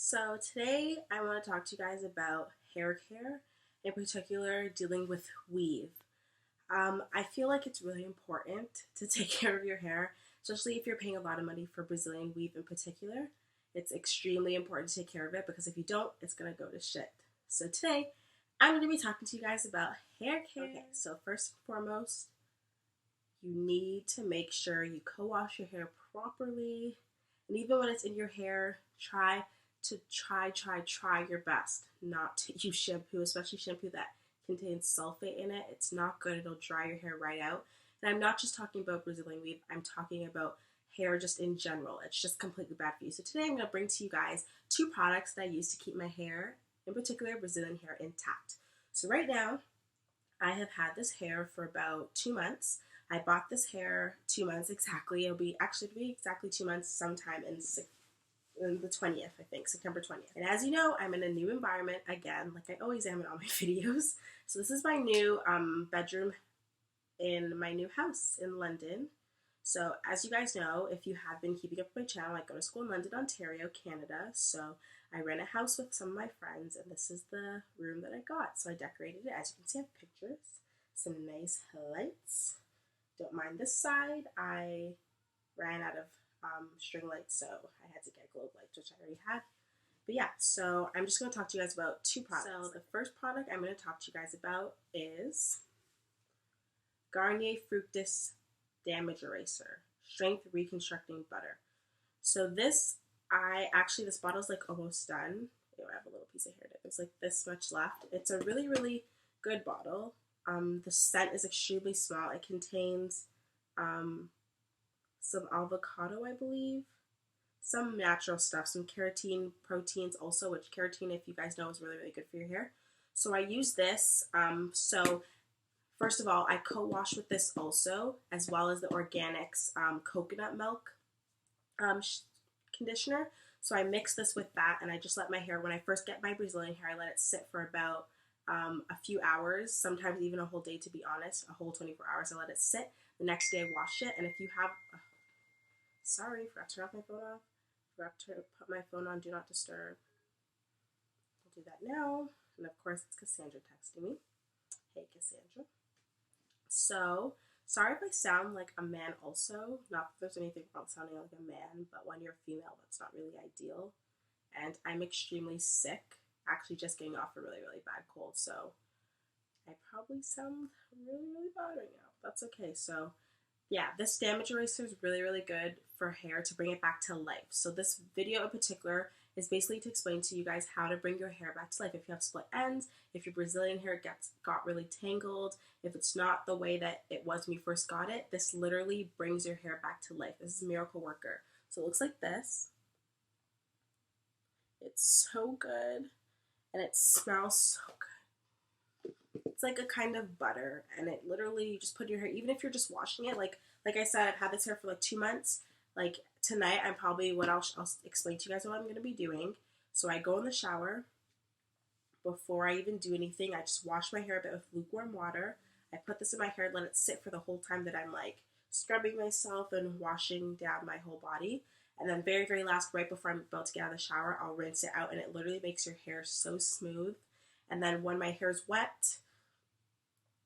So today I want to talk to you guys about hair care, in particular dealing with weave. I feel like it's really important to take care of your hair, especially if you're paying a lot of money for Brazilian weave in particular. It's extremely important to take care of it because if you don't, it's going to go to shit. So today I'm going to be talking to you guys about hair care. Okay, so first and foremost, you need to make sure you co-wash your hair properly. And even when it's in your hair, try your best not to use shampoo, especially shampoo that contains sulfate in it. It's not good. It'll dry your hair right out. And I'm not just talking about Brazilian weave. I'm talking about hair just in general. It's just completely bad for you. So today I'm going to bring to you guys two products that I use to keep my hair, in particular Brazilian hair, intact. So right now, I have had this hair for about 2 months. I bought this hair 2 months exactly. It'll be exactly 2 months sometime in the 20th, I think, September 20th. And as you know, I'm in a new environment again, like I always am in all my videos. So this is my new bedroom in my new house in London. So as you guys know, if you have been keeping up with my channel, I go to school in London, Ontario, Canada. So I rent a house with some of my friends, and this is the room that I got. So I decorated it. As you can see, I have pictures, some nice lights. Don't mind this side. I ran out of string lights, so I had to get globe lights, which I already had. But yeah, so I'm just going to talk to you guys about two products. So the first product I'm going to talk to you guys about is Garnier Fructis Damage Eraser Strength Reconstructing Butter. So this bottle's like almost done. I have a little piece of hair. There's like this much left. It's a really, really good bottle. The scent is extremely small. It contains some avocado, I believe, some natural stuff, some keratin, proteins also, which keratin, if you guys know, is really, really good for your hair. So I use this. So first of all, I co-wash with this also, as well as the Organics coconut milk conditioner. So I mix this with that, and I just let my hair, when I first get my Brazilian hair, I let it sit for about a few hours, sometimes even a whole day, to be honest, a whole 24 hours. I let it sit. The next day I wash it, and if you have, sorry, forgot to turn off my phone off, forgot to put my phone on Do Not Disturb. I'll do that now, and of course it's Cassandra texting me. Hey Cassandra. So, sorry if I sound like a man also, not that there's anything wrong sounding like a man, but when you're a female, that's not really ideal. And I'm extremely sick, actually just getting off a really, really bad cold, so I probably sound really, really bad right now. That's okay. So yeah, this damage eraser is really, really good for hair to bring it back to life. So this video in particular is basically to explain to you guys how to bring your hair back to life. If you have split ends, if your Brazilian hair got really tangled, if it's not the way that it was when you first got it, this literally brings your hair back to life. This is a miracle worker. So it looks like this. It's so good, and it smells so good. It's like a kind of butter, and it literally, you just put in your hair, even if you're just washing it, like I said, I've had this hair for like 2 months. Like tonight, I'll explain to you guys what I'm going to be doing. So I go in the shower. Before I even do anything, I just wash my hair a bit with lukewarm water. I put this in my hair, let it sit for the whole time that I'm like scrubbing myself and washing down my whole body. And then very, very last, right before I'm about to get out of the shower, I'll rinse it out, and it literally makes your hair so smooth. And then when my hair's wet,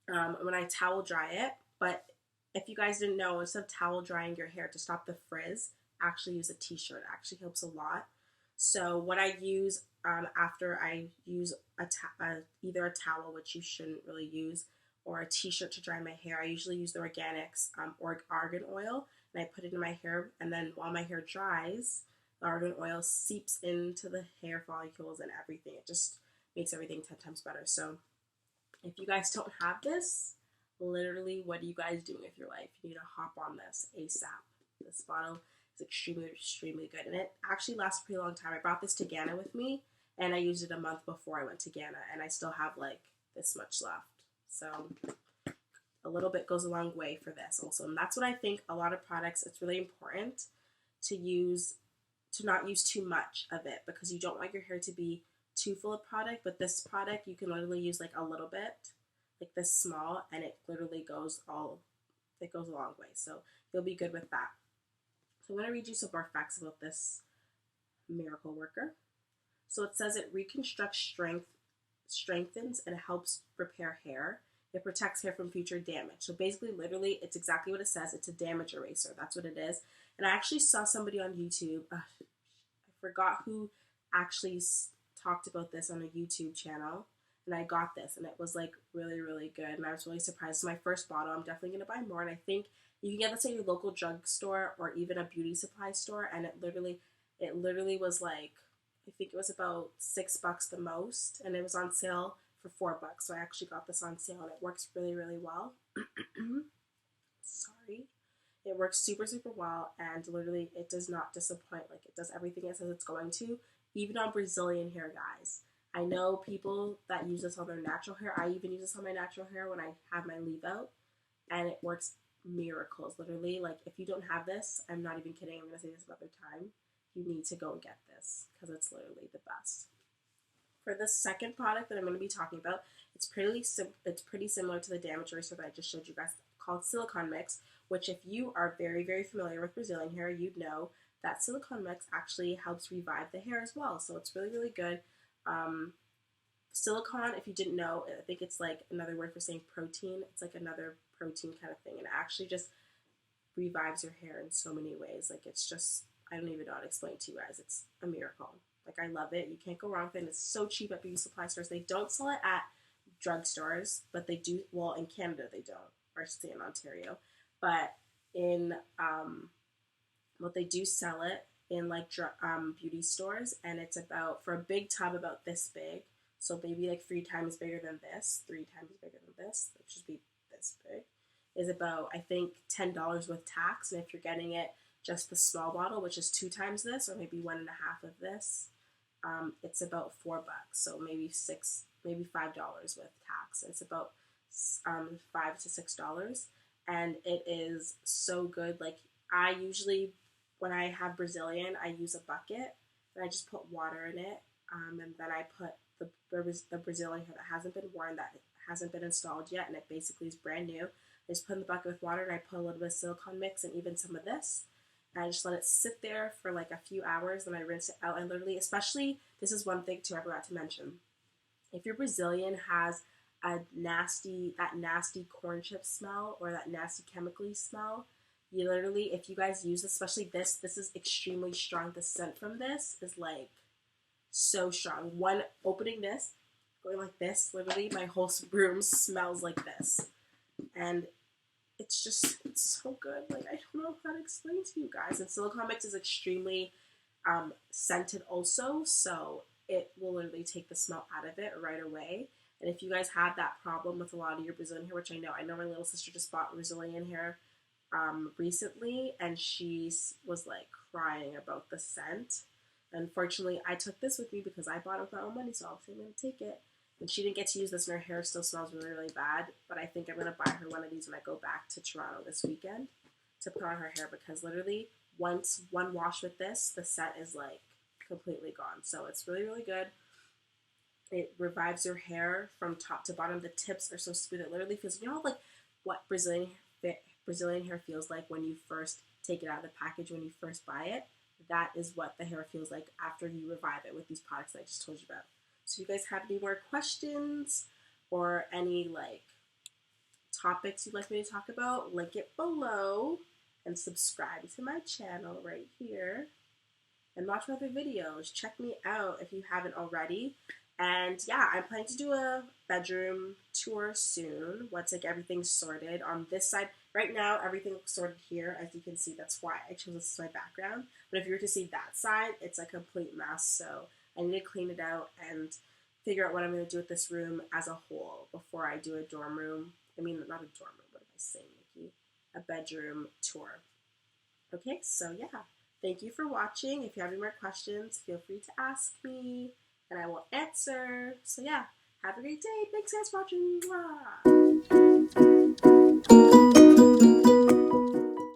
when I towel dry it, but if you guys didn't know, instead of towel drying your hair to stop the frizz, actually use a t-shirt. It actually helps a lot. So what I use after I use either a towel, which you shouldn't really use, or a t-shirt to dry my hair, I usually use the Organics argan oil, and I put it in my hair, and then while my hair dries, the argan oil seeps into the hair follicles and everything. It just makes everything 10 times better. So if you guys don't have this, literally, what are you guys doing with your life? You need to hop on this ASAP. This bottle is extremely, extremely good, and it actually lasts a pretty long time. I brought this to Ghana with me, and I used it a month before I went to Ghana, and I still have like this much left. So a little bit goes a long way for this also, and that's what I think. A lot of products, it's really important to not use too much of it, because you don't want your hair to be too full of product. But this product, you can literally use like a little bit, like this small, and it literally goes a long way. So you'll be good with that. So I'm going to read you some more facts about this miracle worker. So it says it reconstructs strengthens, and helps repair hair. It protects hair from future damage. So basically, literally, it's exactly what it says. It's a damage eraser. That's what it is. And I actually saw somebody on YouTube. I forgot who actually talked about this on a YouTube channel. And I got this, and it was like really, really good. And I was really surprised. It's my first bottle. I'm definitely going to buy more. And I think you can get this at your local drugstore or even a beauty supply store. And it literally was like, I think it was about $6 the most. And it was on sale for $4. So I actually got this on sale, and it works really, really well. Sorry. It works super, super well, and literally it does not disappoint. Like, it does everything it says it's going to, even on Brazilian hair, guys. I know people that use this on their natural hair. I even use this on my natural hair when I have my leave out, and it works miracles. Literally, like, if you don't have this, I'm not even kidding. I'm going to say this another time. You need to go and get this because it's literally the best. For the second product that I'm going to be talking about, it's pretty similar to the damage eraser that I just showed you guys, called silicone mix, which if you are very, very familiar with Brazilian hair, you'd know that silicone mix actually helps revive the hair as well. So it's really, really good. Silicone, if you didn't know, I think it's like another word for saying protein. It's like another protein kind of thing, and it actually just revives your hair in so many ways. Like, it's just, I don't even know how to explain it to you guys. It's a miracle. Like, I love it. You can't go wrong with it. And it's so cheap at beauty supply stores. They don't sell it at drugstores, but they do. Well, in Canada they don't, or stay in Ontario. But in what they do sell it in like beauty stores, and it's about, for a big tub, about this big. So maybe like 3 times bigger than this, 3 times bigger than this. It should be this big. Is about, I think, $10 with tax. And if you're getting it just the small bottle, which is 2 times this, or maybe 1.5 of this, it's about $4. So maybe $5 with tax. It's about $5 to $6, and it is so good. Like, I usually, when I have Brazilian, I use a bucket, and I just put water in it, and then I put the Brazilian hair that hasn't been worn, that hasn't been installed yet, and it basically is brand new. I just put in the bucket with water, and I put a little bit of silicone mix and even some of this. And I just let it sit there for like a few hours, and I rinse it out. And literally, especially, this is one thing too I forgot to mention. If your Brazilian has that nasty corn chip smell, or that nasty chemically smell, you literally, if you guys use this, especially this is extremely strong. The scent from this is like so strong. One opening this, going like this, literally my whole room smells like this. And it's so good. Like, I don't know how to explain to you guys. And silicone mix is extremely scented also, so it will literally take the smell out of it right away. And if you guys have that problem with a lot of your Brazilian hair, which I know my little sister just bought Brazilian hair recently, and she was like crying about the scent. Unfortunately, I took this with me because I bought it with my own money, so I'm going to take it. And she didn't get to use this, and her hair still smells really, really bad. But I think I'm going to buy her one of these when I go back to Toronto this weekend to put on her hair, because literally once one wash with this, the scent is like completely gone. So it's really, really good. It revives your hair from top to bottom. The tips are so smooth. It literally feels, you know, like what Brazilian hair feels like when you first take it out of the package, when you first buy it. That is what the hair feels like after you revive it with these products that I just told you about. So if you guys have any more questions or any like topics you'd like me to talk about, link it below and subscribe to my channel right here and watch my other videos. Check me out if you haven't already. And yeah, I'm planning to do a bedroom tour soon once like everything's sorted on this side. Right now, everything looks sorted here. As you can see, that's why I chose this as my background. But if you were to see that side, it's a complete mess. So I need to clean it out and figure out what I'm going to do with this room as a whole before I do a dorm room. I mean, not a dorm room, what am I saying, Nikki? A bedroom tour. Okay, so yeah. Thank you for watching. If you have any more questions, feel free to ask me, and I will answer. So yeah, have a great day. Thanks guys for watching. Mwah.